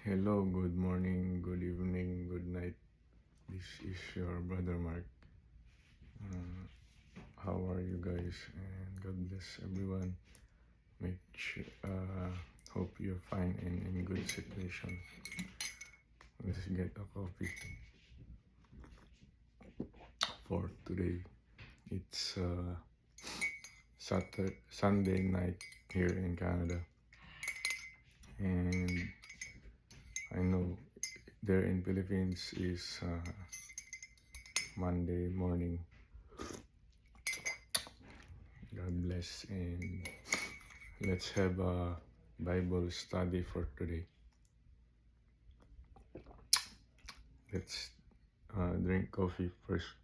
Hello, good morning, good evening, good night. This is your brother Mark. How are you guys? And God bless everyone. Hope you're fine and in good situation. Let's get a coffee for today. It's Sunday night here in Canada, and I know there in Philippines is Monday morning. God bless, and let's have a Bible study for today. Let's drink coffee first.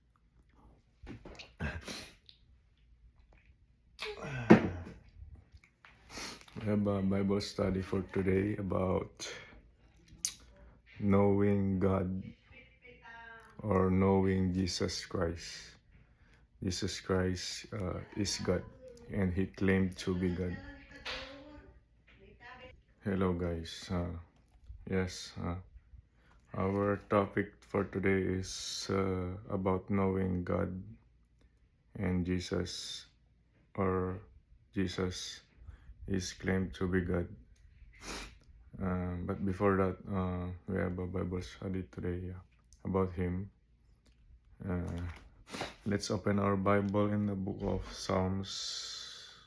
We have a Bible study for today about knowing God or knowing Jesus Christ. Jesus Christ is God, and He claimed to be God. Hello, guys. Yes, our topic for today is about knowing God and Jesus, or Jesus is claimed to be God. But before that, we have a Bible study today about Him. Let's open our Bible in the book of Psalms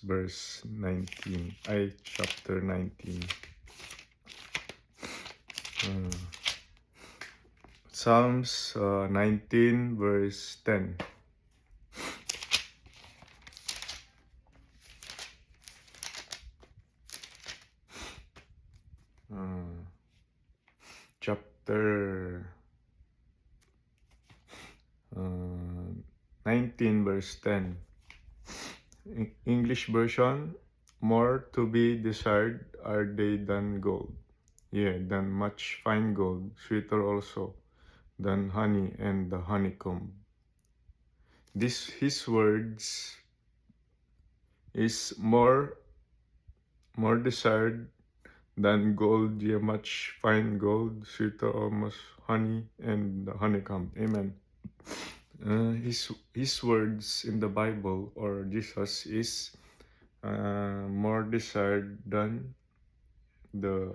verse 19, chapter 19. Psalms 19 verse 10. Chapter 19 verse 10. English version, more to be desired are they than gold, yea, than much fine gold, sweeter also than honey and the honeycomb. His words is more desired than gold, yea, much fine gold, sweeter almost honey and the honeycomb. Amen. His words in the Bible, or Jesus, is more desired than the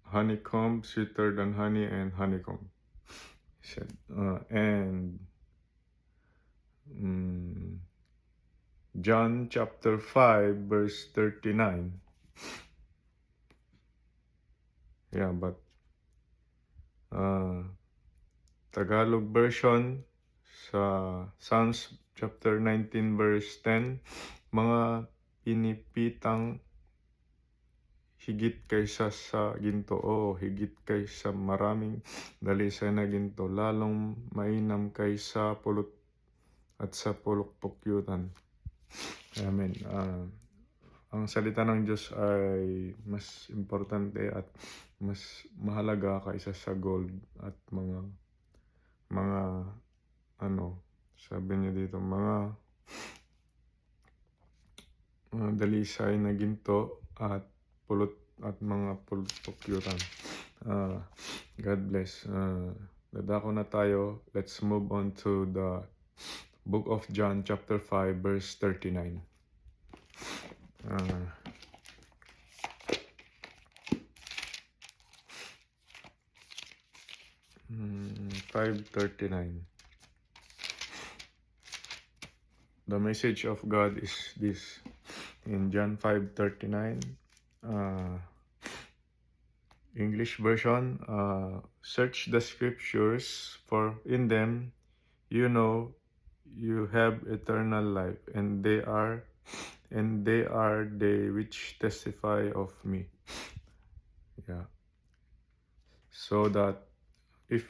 honeycomb, sweeter than honey and honeycomb. He said, John chapter 5 verse 39. Yeah, but Tagalog version sa Psalms chapter 19 verse 10, mga pinipitang higit kaysa sa ginto, higit kaysa maraming dalisay na ginto, lalong mainam kaysa pulot at sa pulok-pukyutan. Amen. Ang salita ng Diyos ay mas importante at mas mahalaga kaysa sa gold at mga sabi niya dito, mga dalisay na ginto at pulot at mga pulot-pukyutan. God bless. Dadako na tayo. Let's move on to the book of John chapter 5 verse 39. 5:39. The message of God is this. In John 5:39, English version, search the scriptures, for in them you know you have eternal life, and they are they which testify of me. Yeah. So that if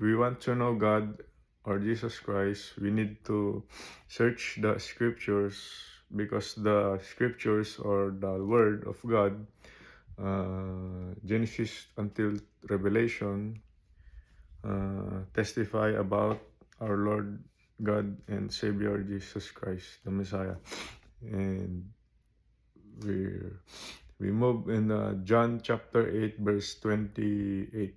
we want to know God or Jesus Christ, we need to search the scriptures, because the scriptures, or the word of God, Genesis until Revelation, testify about our Lord God and Savior Jesus Christ, the Messiah. And we move in John chapter 8 verse 28.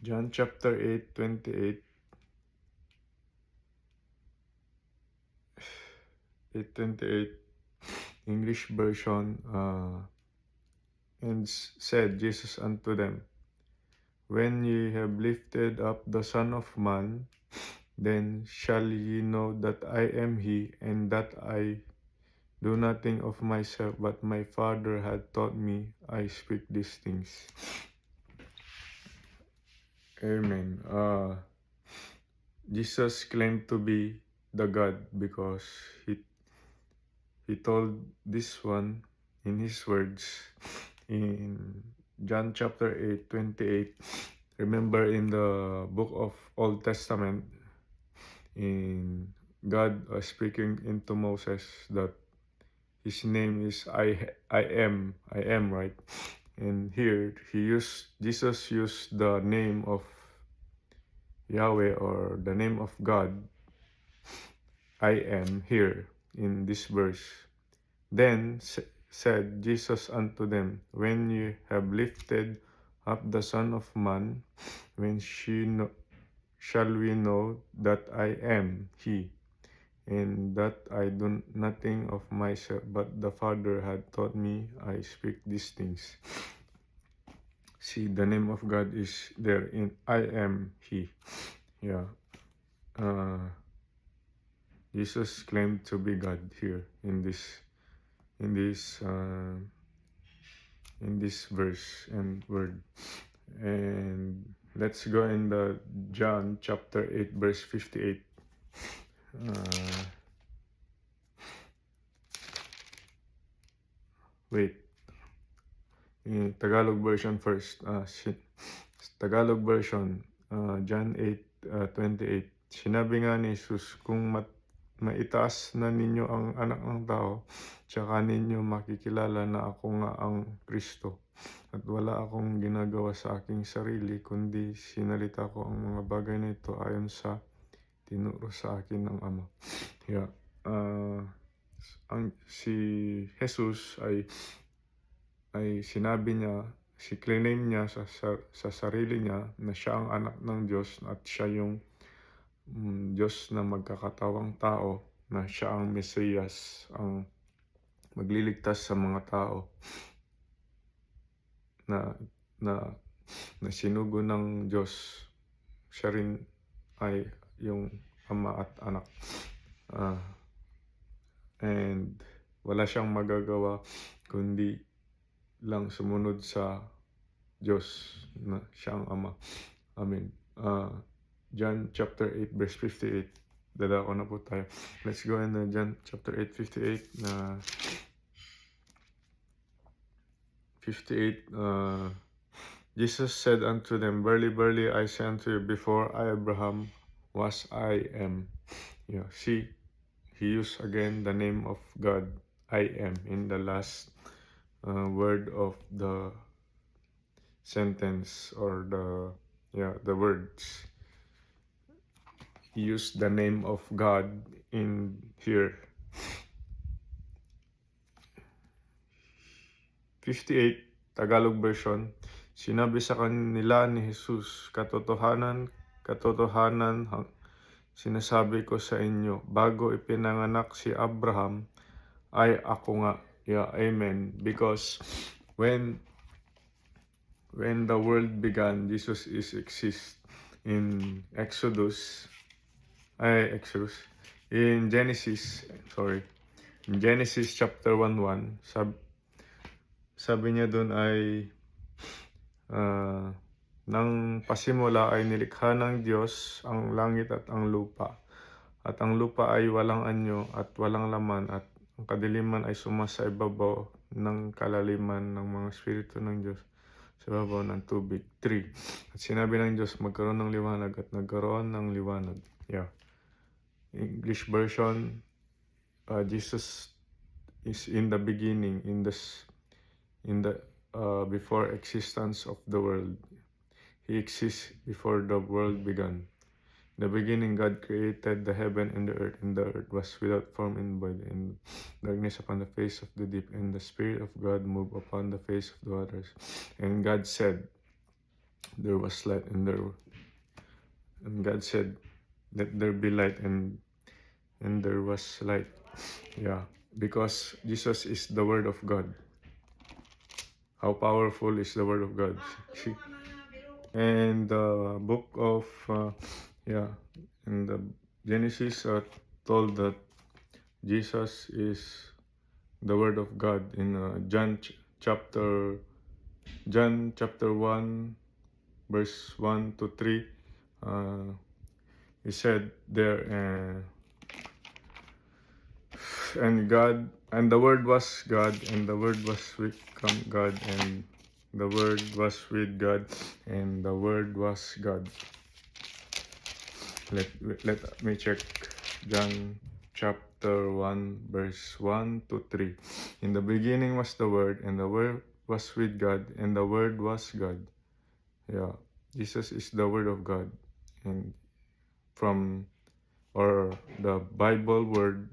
John chapter 8, 28. 8:28 English version, and said Jesus unto them, When ye have lifted up the Son of Man, then shall ye know that I am he, and that I do nothing of myself, but my Father hath taught me. I speak these things. Amen. Jesus claimed to be the God because he told this one in his words in John chapter 8, 28. Remember in the book of Old Testament, in God speaking into Moses that his name is I am, right? And here Jesus used the name of Yahweh, or the name of God, I am, here in this verse. Then said Jesus unto them, When you have lifted up the Son of Man, when shall we know that I am he, and that I do nothing of myself, but the Father had taught me. I speak these things. See, the name of God is there in I am he. Yeah. Jesus claimed to be God here in this verse and word. And let's go in the John chapter 8 verse 58. Wait. In Tagalog version first. Tagalog version, John 8, 28. Sinabi nga ni Jesus, kung maitaas na ninyo ang anak ng tao, tsaka ninyo makikilala na ako nga ang Kristo. At wala akong ginagawa sa aking sarili, kundi sinalita ko ang mga bagay na ito ayon sa tinuro sa akin ng Ama. Yeah. Si Jesus ay sinabi niya, claim niya sa sarili niya na siya ang anak ng Diyos at siya yung Diyos na magkakatawang tao, na siya ang Mesiyas, ang magliligtas sa mga tao na sinugo ng Diyos. Siya rin ay yung Ama at Anak. And wala siyang magagawa kundi lang sumunod sa Diyos na siya ang Ama. Amen. John chapter 8 verse 58. Dadako na po tayo. Let's go in John chapter 8, 58 na 58. Jesus said unto them, Verily, verily, I say unto you, before Abraham was, I am. Yeah, see, he used again the name of God, I am, in the last word of the sentence, or the words. He used the name of God in here. 58 Tagalog version. Sinabi sa kanila ni Jesus, katotohanan, sinasabi ko sa inyo, bago ipinanganak si Abraham, ay ako nga. Yeah, amen. Because when the world began, Jesus exist in Genesis chapter 1:1. Sabi niya doon ay nang pasimula ay nilikha ng Diyos ang langit at ang lupa. At ang lupa ay walang anyo at walang laman, at ang kadiliman ay sumasa ibabaw ng kalaliman ng mga espiritu ng Diyos sa ibabaw ng tubig. 3. At sinabi ng Diyos, magkaroon ng liwanag, at nagkaroon ng liwanag. Yeah. English version, Jesus is in the beginning, in the before existence of the world. He exists before the world began. In the beginning, God created the heaven and the earth was without form and void, and darkness upon the face of the deep, and the Spirit of God moved upon the face of the waters. And God said, there was light, and God said, let there be light, and there was light. Yeah, because Jesus is the Word of God. How powerful is the Word of God? See? And the book of yeah, in the Genesis told that Jesus is the Word of God in John chapter 1 verse 1 to 3. He said there, and the Word was God, and the Word was with God, and the Word was with God, and the Word was God. Let me check John chapter 1 verse 1 to 3. In the beginning was the Word, and the Word was with God, and the Word was God. Yeah, Jesus is the Word of God. And the Bible word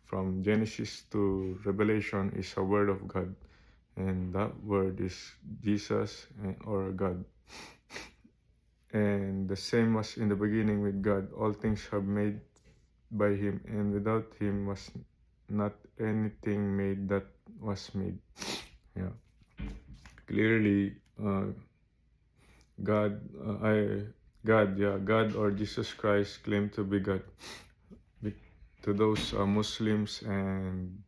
from Genesis to Revelation is a word of God, and that word is Jesus or God. And the same was in the beginning with God. All things have made by him, and without him was not anything made that was made. Yeah, clearly God or Jesus Christ claim to be God. To those Muslims and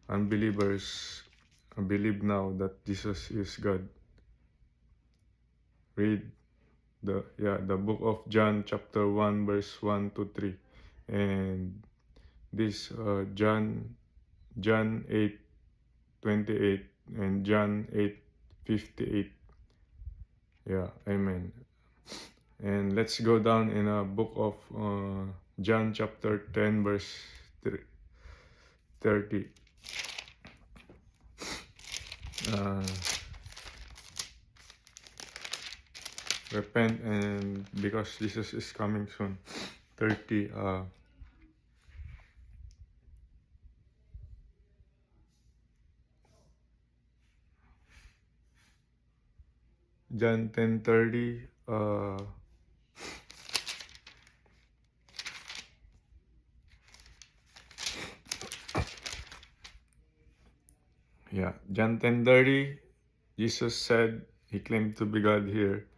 unbelievers, believe now that Jesus is God. Read the book of John chapter 1 verse 1 to 3, and this John 8:28 and John 8:58. Yeah, amen. And let's go down in a book of John chapter 10 verse 30. Repent, and because Jesus is coming soon. 30. John 10:30. John 10:30. Jesus said, he claimed to be God here.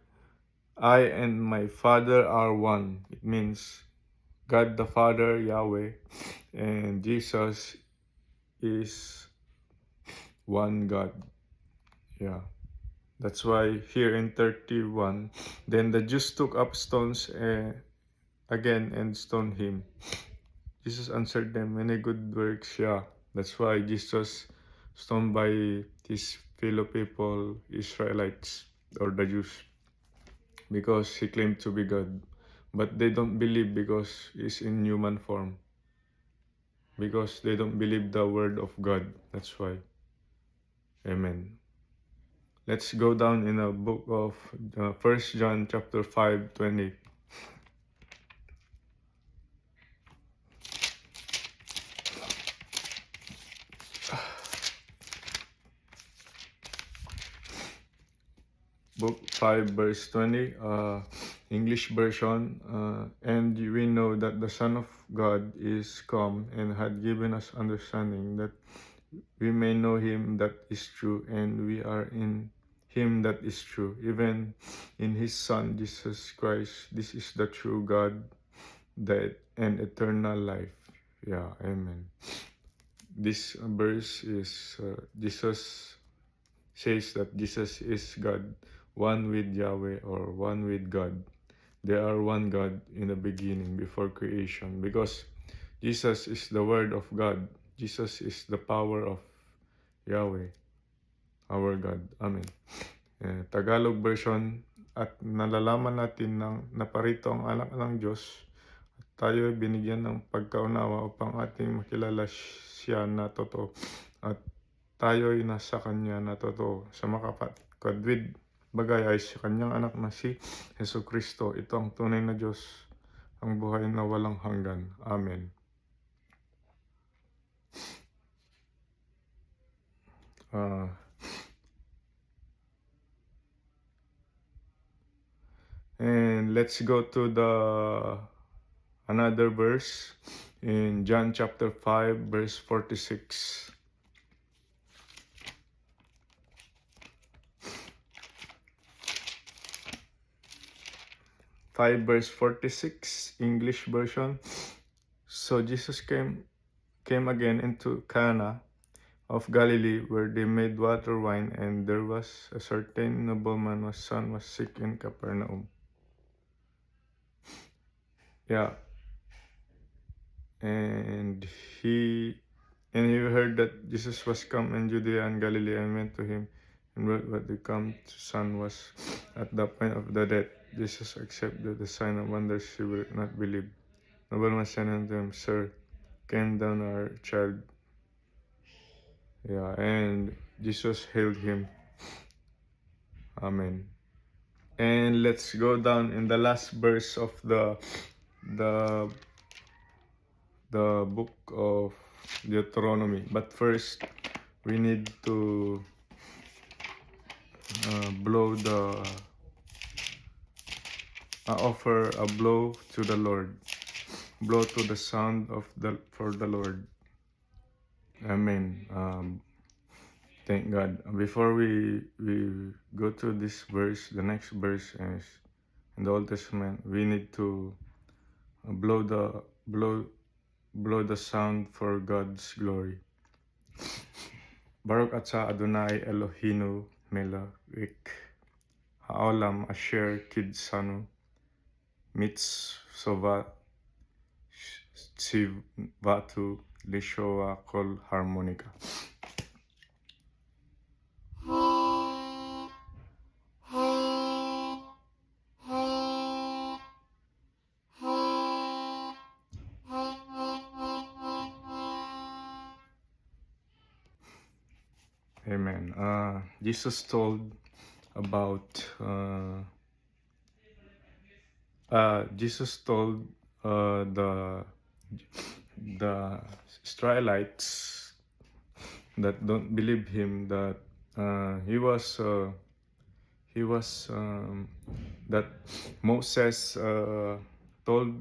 I and my Father are one. It means God the Father, Yahweh, and Jesus is one God. Yeah. That's why here in 31, then the Jews took up stones again and stoned him. Jesus answered them, many good works, yeah. That's why Jesus stoned by his fellow people, Israelites, or the Jews, because he claimed to be God. But they don't believe because he's in human form. Because they don't believe the word of God. That's why. Amen. Let's go down in a book of 1 John chapter 5:20. Book 5 verse 20, English version, and we know that the Son of God is come and had given us understanding that we may know him that is true, and we are in him that is true, even in his Son Jesus Christ. This is the true God and eternal life. Yeah, amen. This verse is Jesus says that Jesus is God, one with Yahweh or one with God. They are one God in the beginning before creation, because Jesus is the Word of God. Jesus is the power of Yahweh, our God. Amen. Tagalog version, at nalalaman natin ng naparito ang anak ng Diyos, at tayo ay binigyan ng pagkaunawa upang ating makilala siya na totoo, at tayo ay nasa Kanya na totoo. Sa makakadwid bagay ay sa Kanyang anak na si Jesu Kristo. Ito ang tunay na Diyos ang buhay na walang hanggan. Amen. And let's go to another verse in John chapter 5 verse 46. Verse 46, English version. So Jesus came again into Cana of Galilee, where they made water wine, and there was a certain nobleman whose son was sick in Capernaum. Yeah. And he heard that Jesus was come in Judea and Galilee, and went to him, and what the come son was at the point of the death. Jesus accepted the sign of wonders he would not believe. Nobleman said unto him, Sir, came down our child. Yeah, and Jesus healed him. Amen. And let's go down in the last verse of the book of Deuteronomy. But first, we need to offer a blow to the Lord. Blow to the sound of for the Lord. Amen. Thank God. Before we go to this verse, the next verse is in the Old Testament. We need to blow the sound for God's glory. Baruch atah Adonai Eloheinu melech haolam asher kidsanu mitzvot tzivatu lishoa kol harmonica. Amen. Jesus told about the Israelites that don't believe him that that Moses told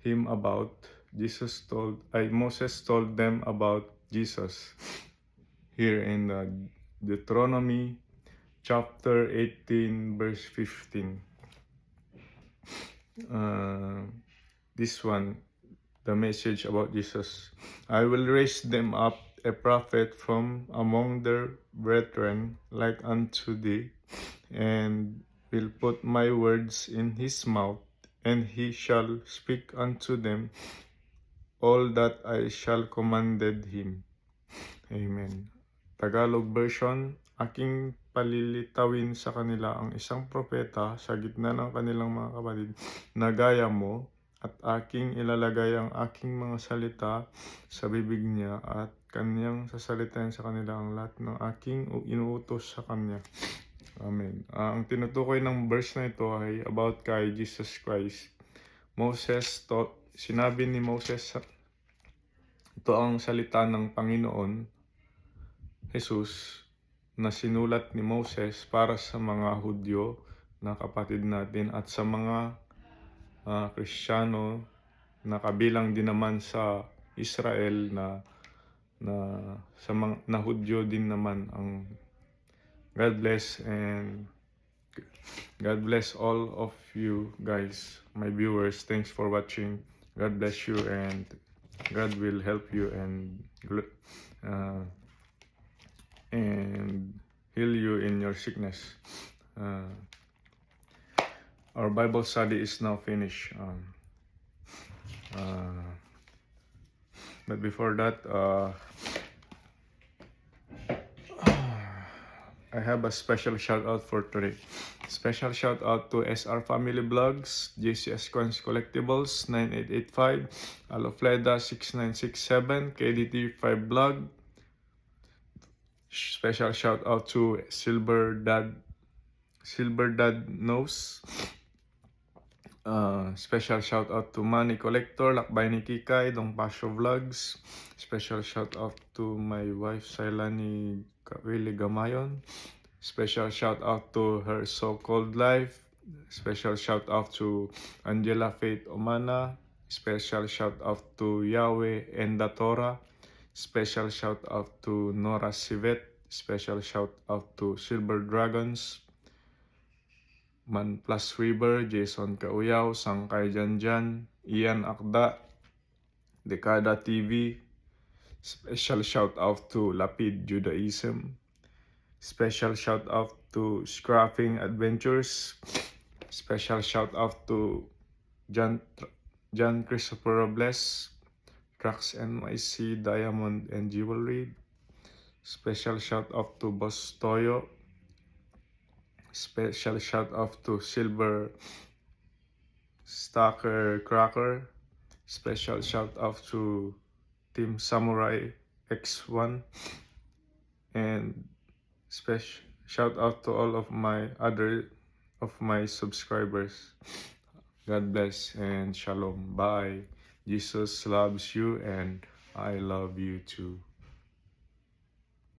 him about Moses told them about Jesus here in Deuteronomy chapter 18 verse 15. This one, the message about Jesus. I will raise them up a prophet from among their brethren like unto thee, and will put my words in his mouth, and he shall speak unto them all that I shall commanded him. Amen. Tagalog version, aking palilitawin sa kanila ang isang propeta sa gitna ng kanilang mga kapatid na gaya mo, at aking ilalagay ang aking mga salita sa bibig niya, at kanyang sasalitain sa kanila ang lahat ng aking inuutos sa kanya. Amen. Ang tinutukoy ng verse na ito ay about kay Jesus Christ. Sinabi ni Moses, ito ang salita ng Panginoon Jesus na sinulat ni Moses para sa mga Hudyo na kapatid natin at sa mga Kristiyano na kabilang din naman sa Israel na Hudyo din naman. Ang God bless, and God bless all of you guys, my viewers. Thanks for watching. God bless you, and God will help you and heal you in your sickness. Our Bible study is now finished. But before that, I have a special shout out for today. Special shout out to SR Family Vlogs, JCS Coins Collectibles 9885, Alofleda 6967, KDT 5 Vlog. Special shout out to Silver Dad Knows, Special shout out to Manny Collector, Lakbay ni Kikay, Dong Pasyo Vlogs. Special shout out to my wife Sailani Willie Gamayon. Special shout out to her so-called life. Special shout out to Angela Faith Omana. Special shout out to Yahweh and the Torah. Special shout out to Nora Sivet. Special shout out to Silver Dragons. Man Plus River, Jason Kauyaw, Sangkay Janjan, Ian Akda, Dekada TV. Special shout out to Lapid Judaism. Special shout out to Scrapping Adventures. Special shout out to John Christopher Robles, Trax NYC Diamond and Jewelry. Special shout out to Boss Toyo. Special shout out to Silver Stalker Cracker. Special shout out to Team Samurai X1. And special shout out to all of my subscribers. God bless and shalom. Bye. Jesus loves you and I love you too.